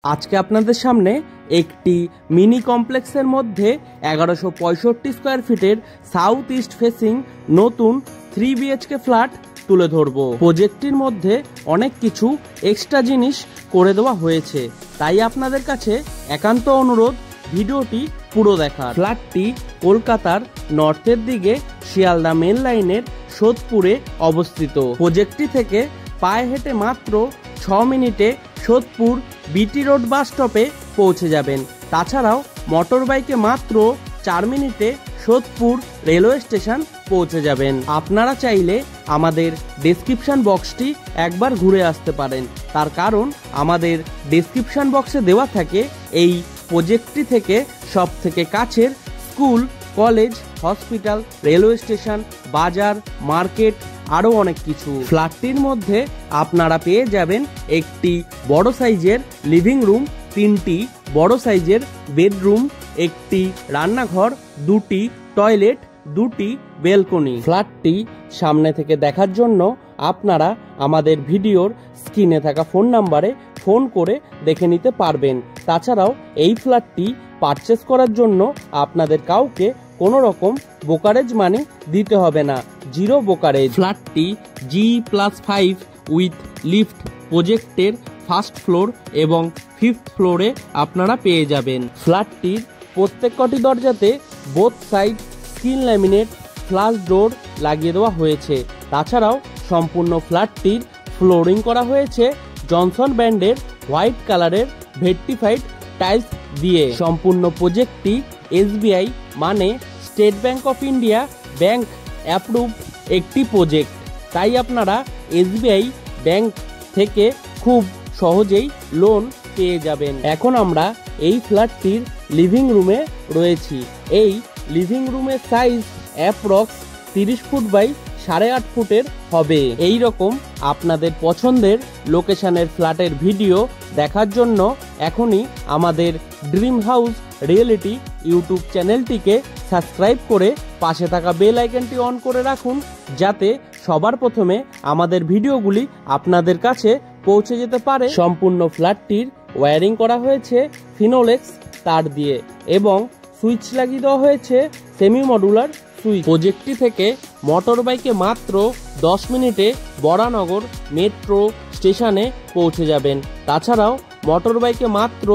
আজকে আপনাদের সামনে একটি মিনি কমপ্লেক্সের মধ্যে 1165 স্কোয়ার ফিটের সাউথ ইস্ট ফেসিং নতুন 3 BHK ফ্ল্যাট তুলে ধরব। প্রজেক্টটির মধ্যে অনেক কিছু এক্সট্রা জিনিস করে দেওয়া হয়েছে, তাই আপনাদের কাছে একান্ত অনুরোধ ভিডিওটি পুরো দেখার। ফ্ল্যাটটি কলকাতার নর্থের দিকে শিয়ালদা মেন লাইনের সোদপুরে অবস্থিত। প্রজেক্টটি থেকে পায়ে হেঁটে মাত্র 6 মিনিটে সোদপুর বিটি রোড বাস স্টপে পৌঁছে যাবেন। তাছাড়াও মোটর বাইকে মাত্র 4 মিনিটে সোদপুর রেলওয়ে স্টেশন পৌঁছে যাবেন। আপনারা চাইলে আমাদের ডেসক্রিপশন বক্সটি একবার ঘুরে আসতে পারেন, তার কারণ আমাদের ডেসক্রিপশন বক্সে দেওয়া থাকে এই প্রজেক্টটি থেকে সব থেকে কাছের school, college, hospital, railway station, বাজার, মার্কেট, আরও অনেক কিছু। ফ্ল্যাটটির মধ্যে আপনারা পেয়ে যাবেন একটি বড় সাইজের লিভিং রুম, 3টি বড় সাইজের বেডরুম, একটি রান্নাঘর, 2টি টয়লেট, 2টি বেলকনি। ফ্ল্যাটটি সামনে থেকে দেখার জন্য আপনারা আমাদের ভিডিওর স্ক্রিনে থাকা ফোন নাম্বারে ফোন করে দেখে নিতে পারবেন। তাছাড়াও এই ফ্ল্যাটটি পারচেস করার জন্য আপনাদের কাউকে কোনো রকম ব্রোকারেজ মানি দিতে হবে না, 0 ব্রোকারেজ। ফ্ল্যাটটি G+5 উইথ লিফট প্রজেক্টের ফার্স্ট ফ্লোর এবং 5th ফ্লোরে আপনারা পেয়ে যাবেন। ফ্ল্যাটটির প্রত্যেক কটি দরজাতে both side screen laminate flush door লাগিয়ে দেওয়া হয়েছে। তাছাড়াও সম্পূর্ণ ফ্ল্যাটটির ফ্লোরিং করা হয়েছে জনসন ব্র্যান্ডের হোয়াইট কালারের ভেট্টিফাইড টাইলস দিয়ে। সম্পূর্ণ প্রজেক্টটি SBI মানে state bank of India bank approve একটি প্রজেক্ট, তাই আপনারা SBI ব্যাংক থেকে খুব সহজেই লোন পেয়ে যাবেন। এখন আমরা এই ফ্ল্যাটটির লিভিং রুমে রয়েছি। এই লিভিং রুমের সাইজ অ্যাপ্রক্স 30 ফুট বাই 8.5 ফুটের হবে। এই রকম আপনাদের পছন্দের লোকেশনের ফ্ল্যাটের ভিডিও দেখার জন্য এখনই আমাদের ড্রিম হাউস রিয়েলিটি ইউটিউব চ্যানেলটিকে সাবস্ক্রাইব করে পাশে থাকা বেল আইকনটি অন করে রাখুন, যাতে সবার প্রথমে আমাদের ভিডিওগুলি আপনাদের কাছে পৌঁছে যেতে পারে। সম্পূর্ণ ফ্ল্যাটটির ওয়্যারিং করা হয়েছে ফিনোলেক্স তার দিয়ে এবং সুইচ লাগিয়ে দেওয়া হয়েছে সেমি মডুলার সুইচ। প্রজেক্টটি থেকে মোটর বাইকে মাত্র 10 মিনিটে বরানগর মেট্রো স্টেশনে পৌঁছে যাবেন। তাছাড়াও মোটর বাইকে মাত্র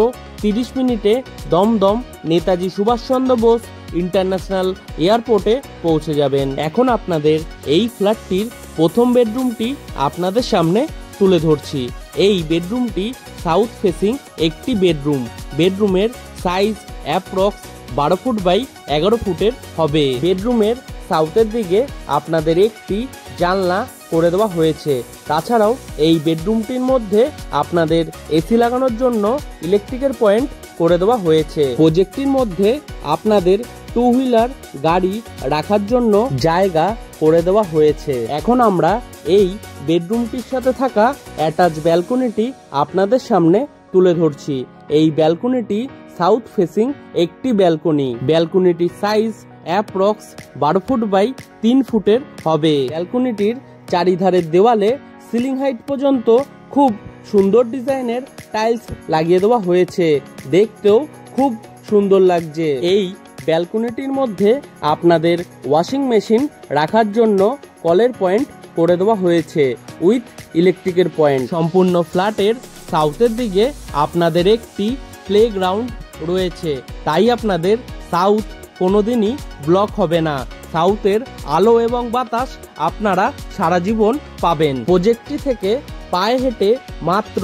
30 মিনিটে দমদম নেতাজি সুভাষচন্দ্র বোস ইন্টারন্যাশনাল এয়ারপোর্টে পৌঁছে যাবেন। এখন আপনাদের এই ফ্ল্যাটটির প্রথম বেডরুমটি আপনাদের সামনে তুলে ধরছি। এই বেডরুমটি সাউথ ফেসিং একটি বেডরুম। বেডরুমের সাইজ অ্যাপ্রক্স 12 ফুট বাই 11 ফুটের হবে। বেডরুমের সাউথের দিকে আপনাদের একটি জানলা করে দেওয়া হয়েছে। তাছাড়াও এই বেডরুমটির মধ্যে আপনাদের এসি লাগানোর জন্য ইলেকট্রিকের পয়েন্ট করে দেওয়া হয়েছে। প্রজেক্টটির মধ্যে আপনাদের 2 হুইলার গাড়ি রাখার জন্য জায়গা করে দেওয়া হয়েছে। এখন আমরা এই বেডরুমটির সাথে থাকা অ্যাটাচ ব্যালকনিটি আপনাদের সামনে তুলে ধরছি। এই ব্যালকনিটি সাউথ ফেসিং একটি ব্যালকনি। ব্যালকনিটির সাইজ অ্যাপ্রক্স 12 ফুট বাই 3 ফুটের হবে। ব্যালকনিটির চারিধারের দেওয়ালে সিলিং হাইট পর্যন্ত খুব সুন্দর ডিজাইনের টাইলস লাগিয়ে দেওয়া হয়েছে, দেখতেও খুব সুন্দর লাগছে। এই ব্যালকনিটির মধ্যে আপনাদের ওয়াশিং মেশিন রাখার জন্য কলের পয়েন্ট করে দেওয়া হয়েছে উইথ ইলেকট্রিকের পয়েন্ট। সম্পূর্ণ ফ্ল্যাটের সাউথের দিকে আপনাদের একটি প্লেগ্রাউন্ড রয়েছে, তাই আপনাদের সাউথ কোনোদিনই ব্লক হবে না। সাউথের আলো এবং বাতাস আপনারা সারা জীবন পাবেন। প্রজেক্টটি থেকে পায়ে হেঁটে মাত্র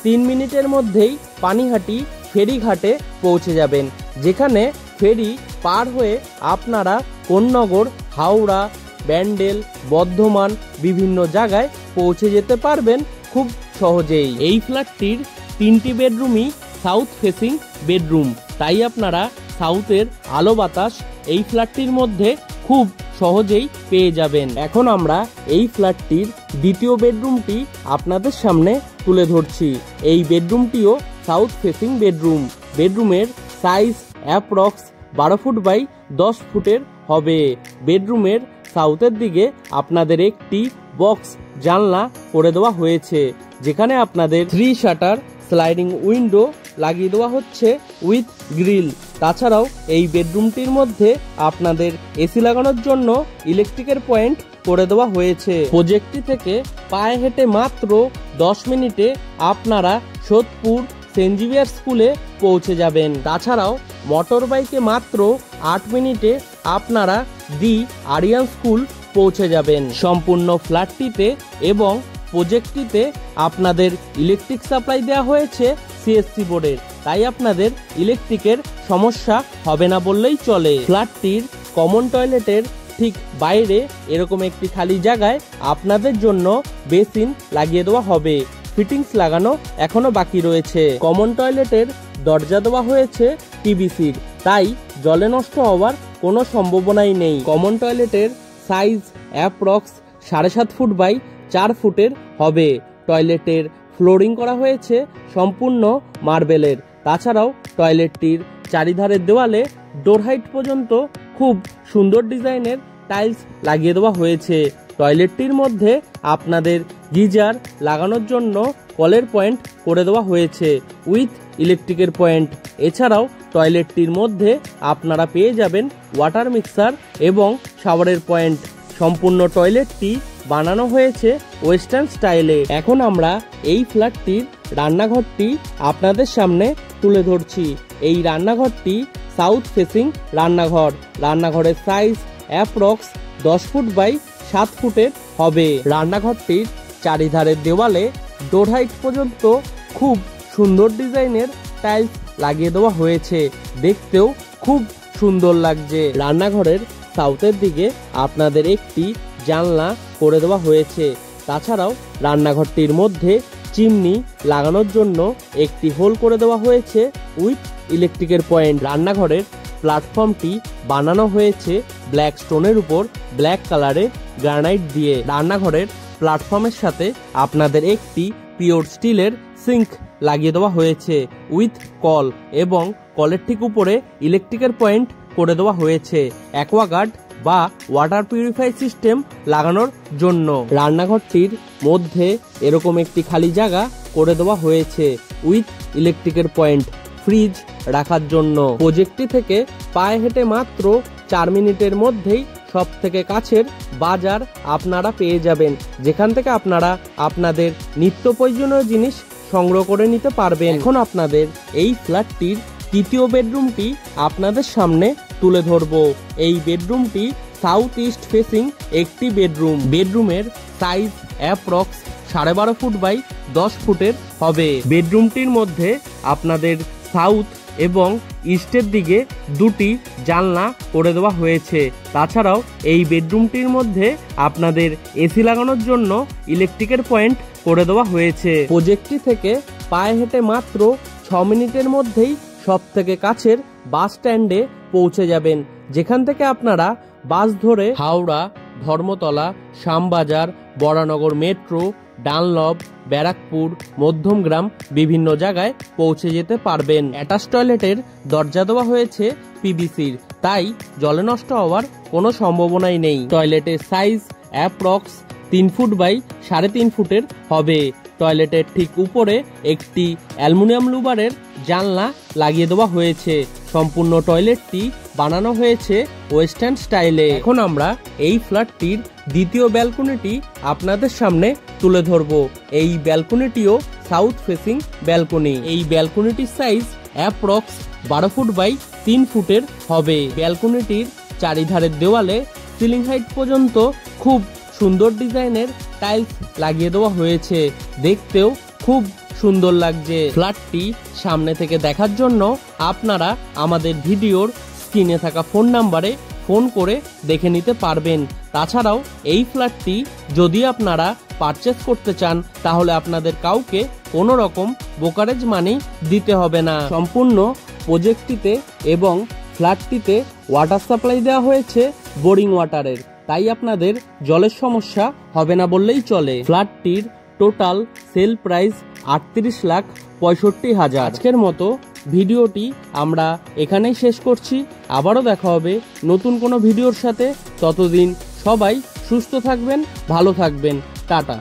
3 মিনিটের মধ্যেই পানিহাটি ফেরিঘাটে পৌঁছে যাবেন, যেখানে ফেরি পার হয়ে আপনারা কোন্নগর, হাওড়া, ব্যান্ডেল, বর্ধমান বিভিন্ন জায়গায় পৌঁছে যেতে পারবেন খুব সহজেই। এই ফ্ল্যাটটির 3টি বেডরুমই সাউথ ফেসিং বেডরুম, তাই আপনারা সাউথের আলো বাতাস এই ফ্ল্যাটটির মধ্যে খুব সহজেই পেয়ে যাবেন। এখন আমরা এই ফ্ল্যাটটির দ্বিতীয় বেডরুমটি আপনাদের সামনে তুলে ধরছি। এই বেডরুমটিও সাউথ ফেসিং বেডরুম। বেডরুমের সাইজ অ্যাপ্রক্স 12 ফুট বাই 10 ফুটের হবে। বেডরুমের সাউথের দিকে আপনাদের একটি বক্স জানলা করে দেওয়া হয়েছে, যেখানে আপনাদের 3 শাটার স্লাইডিং উইন্ডো লাগিয়ে দেওয়া হচ্ছে উইথ গ্রিল। তাছাড়াও এই বেডরুমটির মধ্যে আপনাদের এসি লাগানোর জন্য ইলেকট্রিকের পয়েন্ট করে দেওয়া হয়েছে। প্রজেক্টটি থেকে পায়ে হেঁটে মাত্র 10 মিনিটে আপনারা সোদপুর সেন্ট জেভিয়ার স্কুলে পৌঁছে যাবেন। তাছাড়াও মোটর বাইকে মাত্র 8 মিনিটে আপনারা দি আরিয়ান স্কুল পৌঁছে যাবেন। সম্পূর্ণ ফ্ল্যাটটিতে এবং প্রজেক্টটিতে আপনাদের ইলেকট্রিক সাপ্লাই দেওয়া হয়েছে সিএসসি বোর্ডের, তাই আপনাদের ইলেকট্রিকের সমস্যা হবে না বললেই চলে। ফ্ল্যাটটির কমন টয়লেটের ঠিক বাইরে এরকম একটি খালি জায়গায় আপনাদের জন্য বেসিন লাগিয়ে দেওয়া হবে। ফিটিংস লাগানো এখনো বাকি রয়েছে। কমন টয়লেটের দরজা দেওয়া হয়েছে পিভিসির, তাই জলে নষ্ট হওয়ার কোনো সম্ভাবনাই নেই। কমন টয়লেটের সাইজ অ্যাপ্রক্স 7.5 ফুট বাই 4 ফুটের হবে। টয়লেটের ফ্লোরিং করা হয়েছে সম্পূর্ণ মার্বেলের। তাছাড়াও টয়লেটটির চারিধারের দেওয়ালে ডোর হাইট পর্যন্ত খুব সুন্দর ডিজাইনের টাইলস লাগিয়ে দেওয়া হয়েছে। টয়লেটটির মধ্যে আপনাদের গিজার লাগানোর জন্য কলের পয়েন্ট করে দেওয়া হয়েছে উইথ ইলেকট্রিকের পয়েন্ট। এছাড়াও টয়লেটটির মধ্যে আপনারা পেয়ে যাবেন ওয়াটার মিক্সার এবং শাওয়ারের পয়েন্ট। সম্পূর্ণ টয়লেটটি বানানো হয়েছে ওয়েস্টার্ন স্টাইলে। এখন আমরা এই ফ্ল্যাটটির রান্নাঘরটি আপনাদের সামনে তুলে ধরছি। এই রান্নাঘরটি সাউথ ফেসিং রান্নাঘর। রান্নাঘরের সাইজ অ্যাপ্রক্স 10 ফুট বাই 7 ফুটের হবে। রান্নাঘরটির চারিধারের দেওয়ালে ডোর হাইট পর্যন্ত খুব সুন্দর ডিজাইনের টাইলস লাগিয়ে দেওয়া হয়েছে, দেখতেও খুব সুন্দর লাগছে। রান্নাঘরের সাউথের দিকে আপনাদের একটি জানলা করে দেওয়া হয়েছে। তাছাড়াও রান্নাঘরটির মধ্যে চিমনি লাগানোর জন্য একটি হোল করে দেওয়া হয়েছে উইথ ইলেকট্রিকের পয়েন্ট। রান্নাঘরের প্ল্যাটফর্মটি বানানো হয়েছে ব্ল্যাক স্টোনের উপর ব্ল্যাক কালারের গ্রানাইট দিয়ে। রান্নাঘরের প্ল্যাটফর্মের সাথে আপনাদের একটি পিওর স্টিলের সিঙ্ক লাগিয়ে দেওয়া হয়েছে উইথ কল, এবং কলের ঠিক উপরে ইলেকট্রিকের পয়েন্ট করে দেওয়া হয়েছে অ্যাকোয়াগার্ড বা ওয়াটার পিউরিফাই সিস্টেম লাগানোর জন্য। রান্নাঘরটির মধ্যে এরকম একটি খালি জায়গা করে দেওয়া হয়েছে উইথ ইলেকট্রিকের পয়েন্ট ফ্রিজ রাখার জন্য। প্রজেক্টটি থেকে পায়ে হেঁটে মাত্র 4 মিনিটের মধ্যেই সব থেকে কাছের বাজার আপনারা পেয়ে যাবেন, যেখান থেকে আপনারা আপনাদের নিত্য প্রয়োজনীয় জিনিস সংগ্রহ করে নিতে পারবেন। এখন আপনাদের এই ফ্ল্যাটটির তৃতীয় বেডরুমটি আপনাদের সামনে তুলে ধরবো। এই বেডরুমটি সাউথ ইস্ট ফেসিং একটি বেডরুম। বেডরুমের সাইজ অ্যাপ্রক্স 12.5 ফুট বাই 10 ফুটের হবে। বেডরুমটির মধ্যে আপনাদের সাউথ এবং ইস্টের দিকে দুটি জানলা করে দেওয়া হয়েছে। তাছাড়াও এই বেডরুমটির মধ্যে আপনাদের এসি লাগানোর জন্য ইলেকট্রিকের পয়েন্ট করে দেওয়া হয়েছে। প্রজেক্টটি থেকে পায়ে হেঁটে মাত্র 6 মিনিটের মধ্যেই সব থেকে কাছের বাস স্ট্যান্ডে পৌঁছে যাবেন, যেখান থেকে আপনারা বাস ধরে হাওড়া, ধর্মতলা, শ্যামবাজার, বরানগর মেট্রো, ডানলপ, ব্যারাকপুর, মধ্যমগ্রাম বিভিন্ন জায়গায় পৌঁছে যেতে পারবেন। অ্যাটাচ টয়লেটের দরজা দেওয়া হয়েছে পিভিসির, তাই জলে নষ্ট হওয়ার কোনো সম্ভাবনাই নেই। টয়লেটের সাইজ অ্যাপ্রক্স 3 ফুট বাই 3.5 ফুটের হবে। টয়লেটের ঠিক উপরে একটি অ্যালুমিনিয়াম লুবারের জানলা লাগিয়ে দেওয়া হয়েছে। সম্পূর্ণ টয়লেটটি বানানো হয়েছে ওয়েস্টার্ন স্টাইলে। এখন আমরা এই ফ্ল্যাটটির দ্বিতীয় ব্যালকনিটি আপনাদের সামনে তুলে ধরবো। এই ব্যালকনিটিও সাউথ ফেসিং ব্যালকনি। এই ব্যালকনিটির সাইজ অ্যাপ্রক্স 12 ফুট বাই 3 ফুটের হবে। ব্যালকনিটির চারিধারের দেওয়ালে সিলিং হাইট পর্যন্ত খুব সুন্দর ডিজাইনের টাইলস লাগিয়ে দেওয়া হয়েছে, দেখতেও খুব সুন্দর লাগছে। ফ্ল্যাটটি সামনে থেকে দেখার জন্য আপনারা আমাদের ভিডিওর স্ক্রিনে থাকা ফোন নাম্বারে ফোন করে দেখে নিতে পারবেন। তাছাড়াও এই ফ্ল্যাটটি যদি আপনারা পারচেস করতে চান তাহলে আপনাদের কাউকে কোনো রকম ব্রোকারেজ মানি দিতে হবে না। সম্পূর্ণ প্রজেক্টটিতে এবং ফ্ল্যাটটিতে ওয়াটার সাপ্লাই দেওয়া হয়েছে বোরিং ওয়াটারের, তাই আপনাদের জলের সমস্যা হবে না বললেই চলে। ফ্ল্যাটটির টোটাল সেল প্রাইস 38,65,000। আজকের মতো ভিডিওটি আমরা এখানেই শেষ করছি। আবারও দেখা হবে নতুন কোনো ভিডিওর সাথে। ততদিন সবাই সুস্থ থাকবেন, ভালো থাকবেন। টাটা।